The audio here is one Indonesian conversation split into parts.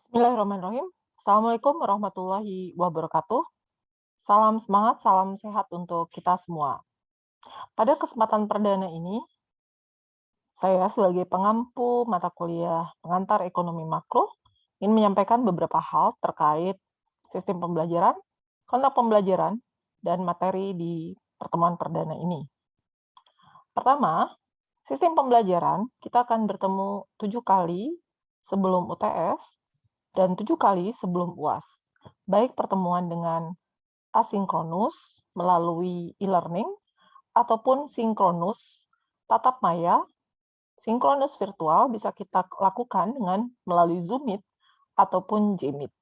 Bismillahirrahmanirrahim. Assalamualaikum warahmatullahi wabarakatuh. Salam semangat, salam sehat untuk kita semua. Pada kesempatan perdana ini, saya sebagai pengampu mata kuliah pengantar ekonomi makro ingin menyampaikan beberapa hal terkait sistem pembelajaran, konten pembelajaran, dan materi di pertemuan perdana ini. Pertama, sistem pembelajaran kita akan bertemu 7 kali sebelum UTS dan 7 kali sebelum UAS, baik pertemuan dengan asinkronus melalui e-learning ataupun sinkronus tatap maya, sinkronus virtual bisa kita lakukan dengan melalui Zoom Meet ataupun Jmeet.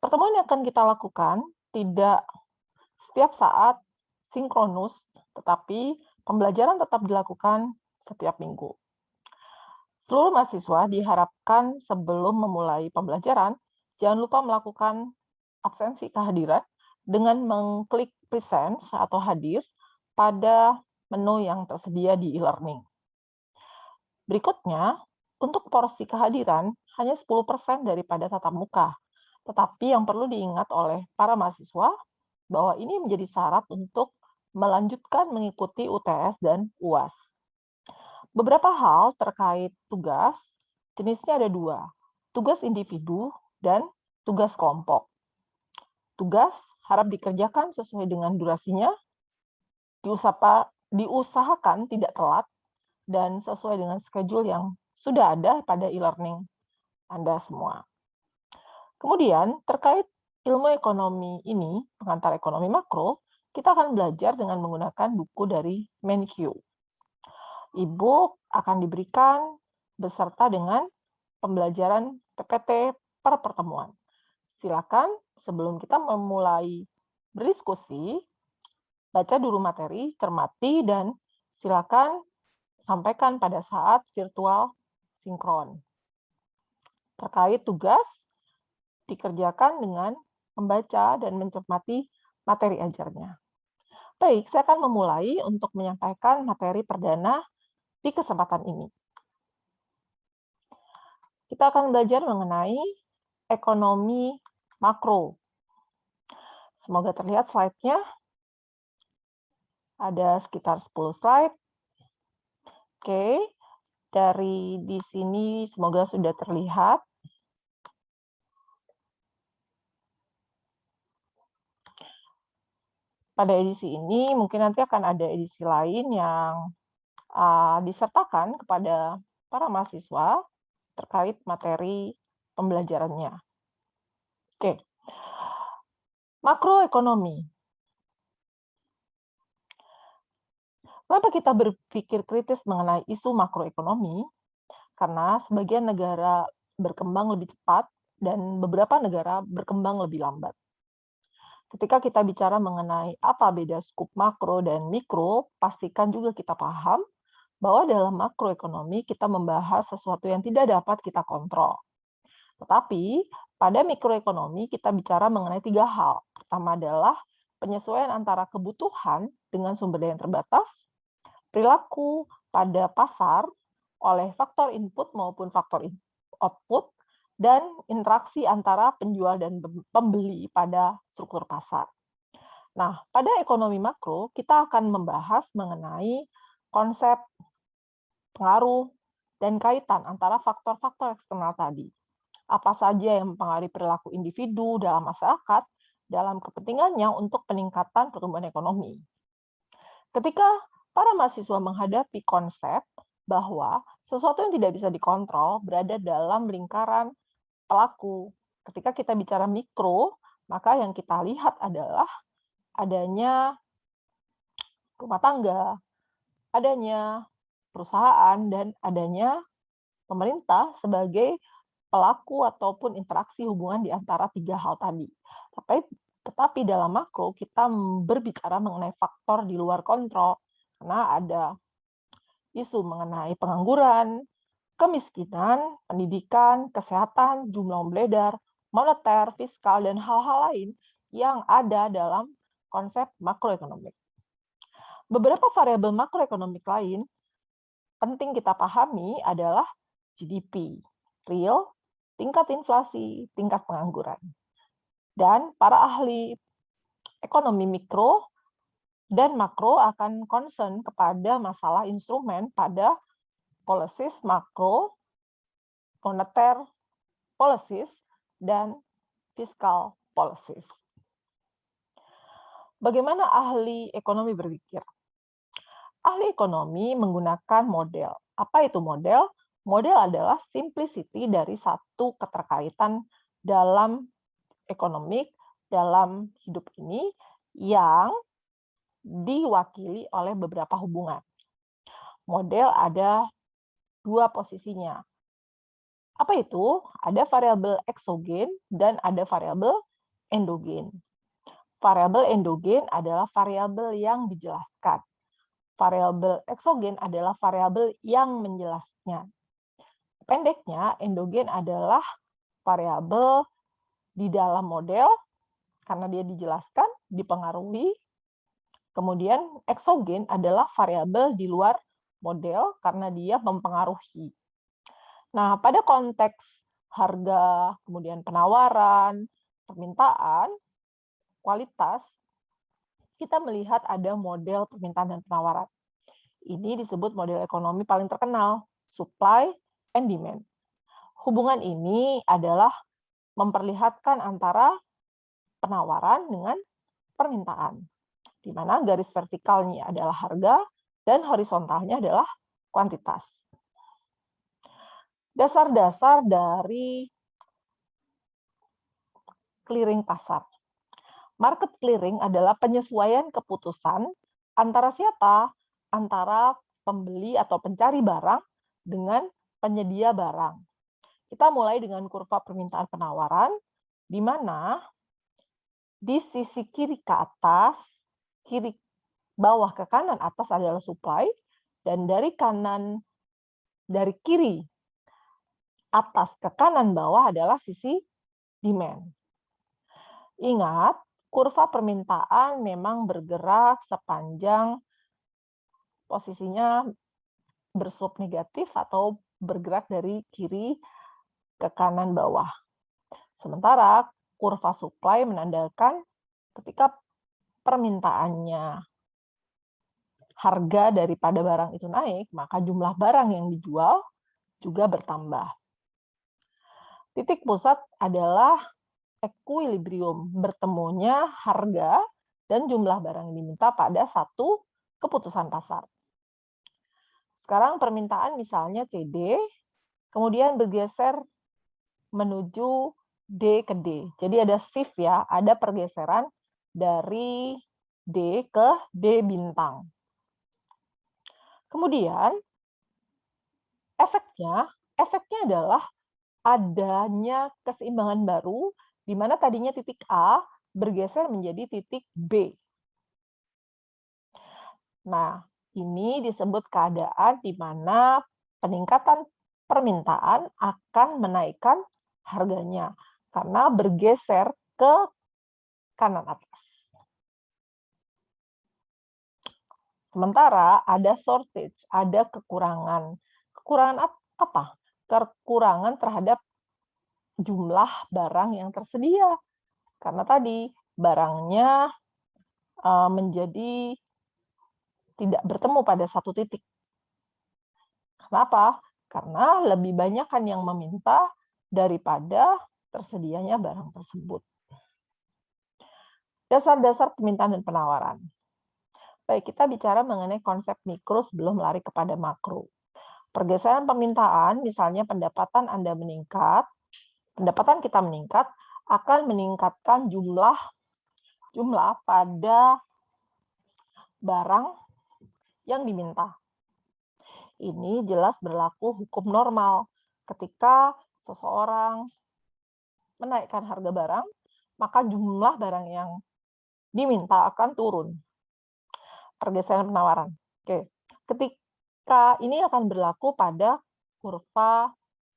Pertemuan yang akan kita lakukan tidak setiap saat sinkronus, tetapi pembelajaran tetap dilakukan setiap minggu. Seluruh mahasiswa diharapkan sebelum memulai pembelajaran, jangan lupa melakukan absensi kehadiran dengan mengklik present atau hadir pada menu yang tersedia di e-learning. Berikutnya, untuk porsi kehadiran hanya 10% daripada tatap muka. Tetapi yang perlu diingat oleh para mahasiswa bahwa ini menjadi syarat untuk melanjutkan mengikuti UTS dan UAS. Beberapa hal terkait tugas, jenisnya ada dua, tugas individu dan tugas kelompok. Tugas harap dikerjakan sesuai dengan durasinya, diusahakan tidak telat, dan sesuai dengan schedule yang sudah ada pada e-learning Anda semua. Kemudian, terkait ilmu ekonomi ini, pengantar ekonomi makro, kita akan belajar dengan menggunakan buku dari MenQ. E-book akan diberikan beserta dengan pembelajaran PPT per pertemuan. Silakan sebelum kita memulai berdiskusi, baca dulu materi, cermati, dan silakan sampaikan pada saat virtual sinkron. Terkait tugas, dikerjakan dengan membaca dan mencermati materi ajarnya. Baik, saya akan memulai untuk menyampaikan materi perdana di kesempatan ini. Kita akan belajar mengenai ekonomi makro. Semoga terlihat slide-nya. Ada sekitar 10 slide. Oke, dari di sini semoga sudah terlihat. Pada edisi ini mungkin nanti akan ada edisi lain yang disertakan kepada para mahasiswa terkait materi pembelajarannya. Oke, makroekonomi. Kenapa kita berpikir kritis mengenai isu makroekonomi? Karena sebagian negara berkembang lebih cepat dan beberapa negara berkembang lebih lambat. Ketika kita bicara mengenai apa beda skup makro dan mikro, pastikan juga kita paham bahwa dalam makroekonomi kita membahas sesuatu yang tidak dapat kita kontrol. Tetapi pada mikroekonomi kita bicara mengenai 3 hal. Pertama adalah penyesuaian antara kebutuhan dengan sumber daya yang terbatas, perilaku pada pasar oleh faktor input maupun faktor output, dan interaksi antara penjual dan pembeli pada struktur pasar. Nah, pada ekonomi makro, kita akan membahas mengenai konsep pengaruh dan kaitan antara faktor-faktor eksternal tadi. Apa saja yang mempengaruhi perilaku individu dalam masyarakat dalam kepentingannya untuk peningkatan pertumbuhan ekonomi. Ketika para mahasiswa menghadapi konsep bahwa sesuatu yang tidak bisa dikontrol berada dalam lingkaran pelaku. Ketika kita bicara mikro, maka yang kita lihat adalah adanya rumah tangga, adanya perusahaan, dan adanya pemerintah sebagai pelaku ataupun interaksi hubungan di antara 3 hal tadi. Tetapi dalam makro kita berbicara mengenai faktor di luar kontrol, karena ada isu mengenai pengangguran, kemiskinan, pendidikan, kesehatan, jumlah beredar, moneter, fiskal, dan hal-hal lain yang ada dalam konsep makroekonomik. Beberapa variabel makroekonomik lain penting kita pahami adalah GDP, real tingkat inflasi, tingkat pengangguran. Dan para ahli ekonomi mikro dan makro akan concern kepada masalah instrumen pada policies makro, moneter policies, dan fiscal policies. Bagaimana ahli ekonomi berpikir? Ahli ekonomi menggunakan model. Apa itu model? Model adalah simplicity dari satu keterkaitan dalam ekonomik, dalam hidup ini, yang diwakili oleh beberapa hubungan. Model ada dua posisinya. Apa itu? Ada variabel eksogen dan ada variabel endogen. Variabel endogen adalah variabel yang dijelaskan. Variabel eksogen adalah variabel yang menjelasnya. Pendeknya, endogen adalah variabel di dalam model karena dia dijelaskan, dipengaruhi. Kemudian eksogen adalah variabel di luar model karena dia mempengaruhi. Nah, pada konteks harga, kemudian penawaran, permintaan, kualitas, kita melihat ada model permintaan dan penawaran. Ini disebut model ekonomi paling terkenal, supply and demand. Hubungan ini adalah memperlihatkan antara penawaran dengan permintaan, di mana garis vertikalnya adalah harga dan horizontalnya adalah kuantitas. Dasar-dasar dari clearing pasar. Market clearing adalah penyesuaian keputusan antara siapa? Antara pembeli atau pencari barang dengan penyedia barang. Kita mulai dengan kurva permintaan penawaran, di mana di sisi kiri ke atas, kiri bawah ke kanan atas adalah supply, dan dari kiri atas ke kanan bawah adalah sisi demand. Ingat, kurva permintaan memang bergerak sepanjang posisinya berslope negatif atau bergerak dari kiri ke kanan bawah. Sementara kurva supply menandakan ketika permintaannya harga daripada barang itu naik, maka jumlah barang yang dijual juga bertambah. Titik pusat adalah equilibrium, bertemunya harga dan jumlah barang yang diminta pada satu keputusan pasar. Sekarang permintaan misalnya CD, kemudian bergeser menuju D ke D. Jadi ada shift ya, ada pergeseran dari D ke D bintang. Kemudian efeknya adalah adanya keseimbangan baru, di mana tadinya titik A bergeser menjadi titik B. Nah, ini disebut keadaan di mana peningkatan permintaan akan menaikkan harganya, karena bergeser ke kanan atas. Sementara ada shortage, ada kekurangan. Kekurangan apa? Kekurangan terhadap jumlah barang yang tersedia. Karena tadi barangnya menjadi tidak bertemu pada satu titik. Kenapa? Karena lebih banyak kan yang meminta daripada tersedianya barang tersebut. Dasar-dasar permintaan dan penawaran. Baik, kita bicara mengenai konsep mikro sebelum lari kepada makro. Pergeseran permintaan, misalnya pendapatan Anda meningkat, pendapatan kita meningkat, akan meningkatkan jumlah pada barang yang diminta. Ini jelas berlaku hukum normal. Ketika seseorang menaikkan harga barang, maka jumlah barang yang diminta akan turun. Pergeseran penawaran. Oke. Ketika ini akan berlaku pada kurva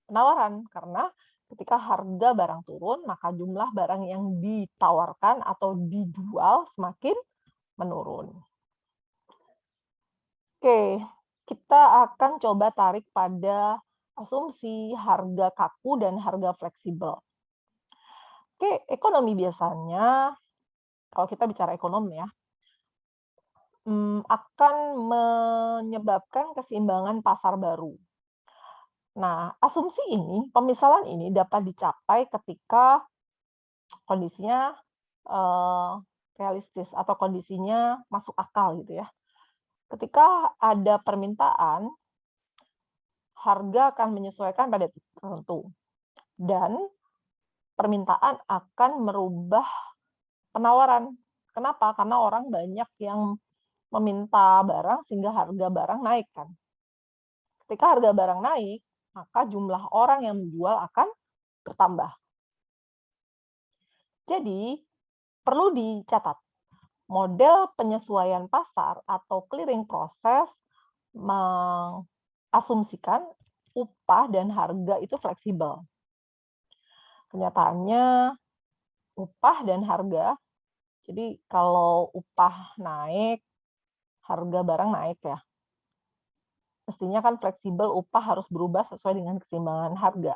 penawaran, karena ketika harga barang turun, maka jumlah barang yang ditawarkan atau dijual semakin menurun. Oke, kita akan coba tarik pada asumsi, harga kaku, dan harga fleksibel. Oke, ekonomi biasanya, kalau kita bicara ekonomi ya, akan menyebabkan keseimbangan pasar baru. Nah, asumsi ini, pemisalan ini dapat dicapai ketika kondisinya, eee, realistis atau kondisinya masuk akal gitu ya. Ketika ada permintaan, harga akan menyesuaikan pada titik tertentu dan permintaan akan merubah penawaran. Kenapa? Karena orang banyak yang meminta barang sehingga harga barang naik kan. Ketika harga barang naik, maka jumlah orang yang menjual akan bertambah. Jadi, perlu dicatat, model penyesuaian pasar atau clearing proses mengasumsikan upah dan harga itu fleksibel. Kenyataannya, upah dan harga, jadi kalau upah naik, harga barang naik ya. Mestinya kan fleksibel, upah harus berubah sesuai dengan keseimbangan harga.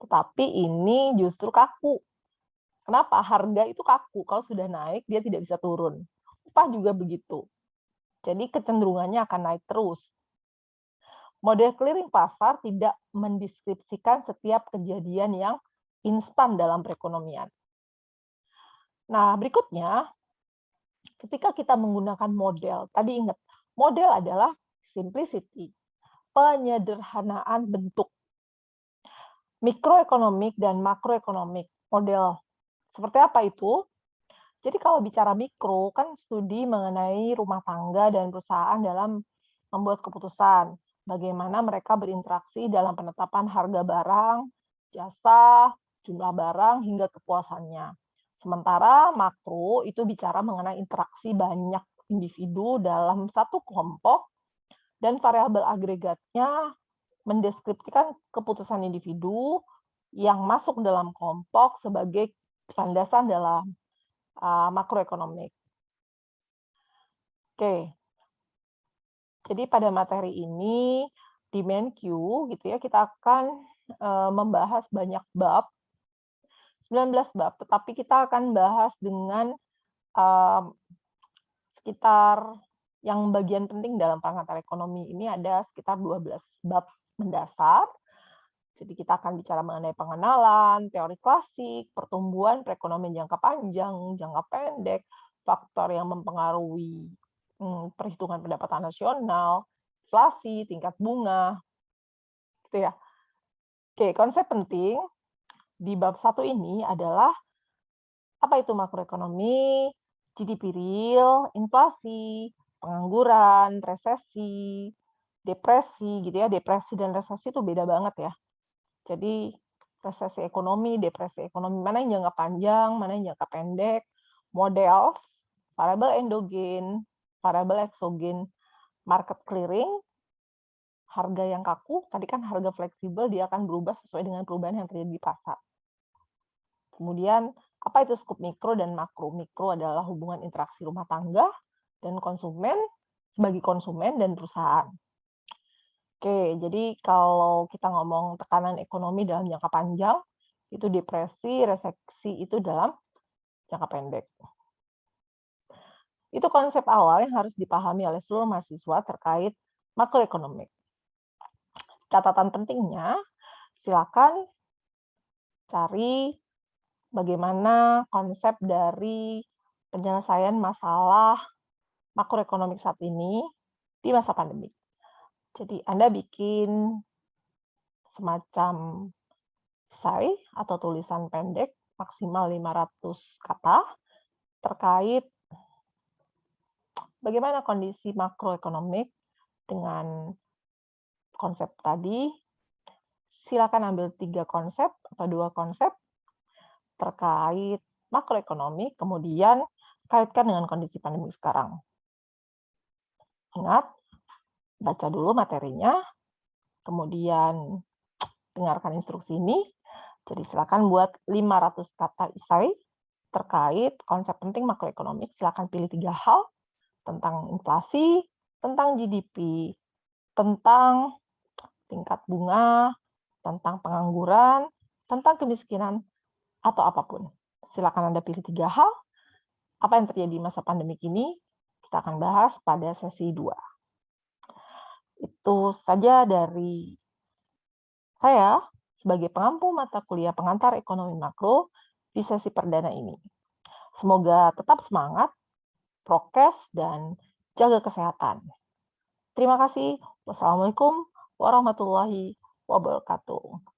Tetapi ini justru kaku. Kenapa? Harga itu kaku, kalau sudah naik dia tidak bisa turun. Upah juga begitu. Jadi kecenderungannya akan naik terus. Model clearing pasar tidak mendeskripsikan setiap kejadian yang instan dalam perekonomian. Nah, berikutnya, ketika kita menggunakan model, tadi ingat, model adalah simplicity, penyederhanaan bentuk. Mikroekonomik dan makroekonomik model. Seperti apa itu? Jadi kalau bicara mikro, kan studi mengenai rumah tangga dan perusahaan dalam membuat keputusan. Bagaimana mereka berinteraksi dalam penetapan harga barang, jasa, jumlah barang, hingga kepuasannya. Sementara makro itu bicara mengenai interaksi banyak individu dalam satu kelompok dan variabel agregatnya mendeskripsikan keputusan individu yang masuk dalam kelompok sebagai landasan dalam makroekonomik. Oke, jadi pada materi ini di Menq gitu ya, kita akan membahas banyak bab, 19 bab, tetapi kita akan bahas dengan sekitar yang bagian penting dalam pengantar ekonomi ini ada sekitar 12 bab mendasar. Jadi kita akan bicara mengenai pengenalan, teori klasik, pertumbuhan perekonomian jangka panjang, jangka pendek, faktor yang mempengaruhi perhitungan pendapatan nasional, inflasi, tingkat bunga, gitu ya. Oke, konsep penting di bab 1 ini adalah apa itu makroekonomi, GDP real, inflasi, pengangguran, resesi, depresi gitu ya. Depresi dan resesi itu beda banget ya. Jadi resesi ekonomi, depresi ekonomi, mana yang jangka panjang, mana yang jangka pendek, models, variabel endogen, variabel eksogen, market clearing, harga yang kaku, tadi kan harga fleksibel dia akan berubah sesuai dengan perubahan yang terjadi di pasar. Kemudian, apa itu skup mikro dan makro? Mikro adalah hubungan interaksi rumah tangga dan konsumen sebagai konsumen dan perusahaan. Oke, jadi kalau kita ngomong tekanan ekonomi dalam jangka panjang, itu depresi, resesi itu dalam jangka pendek. Itu konsep awal yang harus dipahami oleh seluruh mahasiswa terkait makroekonomik. Catatan pentingnya, silakan cari bagaimana konsep dari penyelesaian masalah makroekonomik saat ini di masa pandemi. Jadi Anda bikin semacam esai atau tulisan pendek maksimal 500 kata terkait bagaimana kondisi makroekonomik dengan konsep tadi. Silakan ambil 3 konsep atau 2 konsep terkait makroekonomi, kemudian kaitkan dengan kondisi pandemi sekarang. Ingat, baca dulu materinya, kemudian dengarkan instruksi ini. Jadi silakan buat 500 kata esai terkait konsep penting makroekonomik. Silakan pilih 3 hal, tentang inflasi, tentang GDP, tentang tingkat bunga, tentang pengangguran, tentang kemiskinan, atau apapun. Silakan Anda pilih 3 hal, apa yang terjadi di masa pandemi ini, kita akan bahas pada sesi 2. Itu saja dari saya sebagai pengampu mata kuliah pengantar ekonomi makro di sesi perdana ini. Semoga tetap semangat, prokes, dan jaga kesehatan. Terima kasih. Wassalamualaikum warahmatullahi wabarakatuh.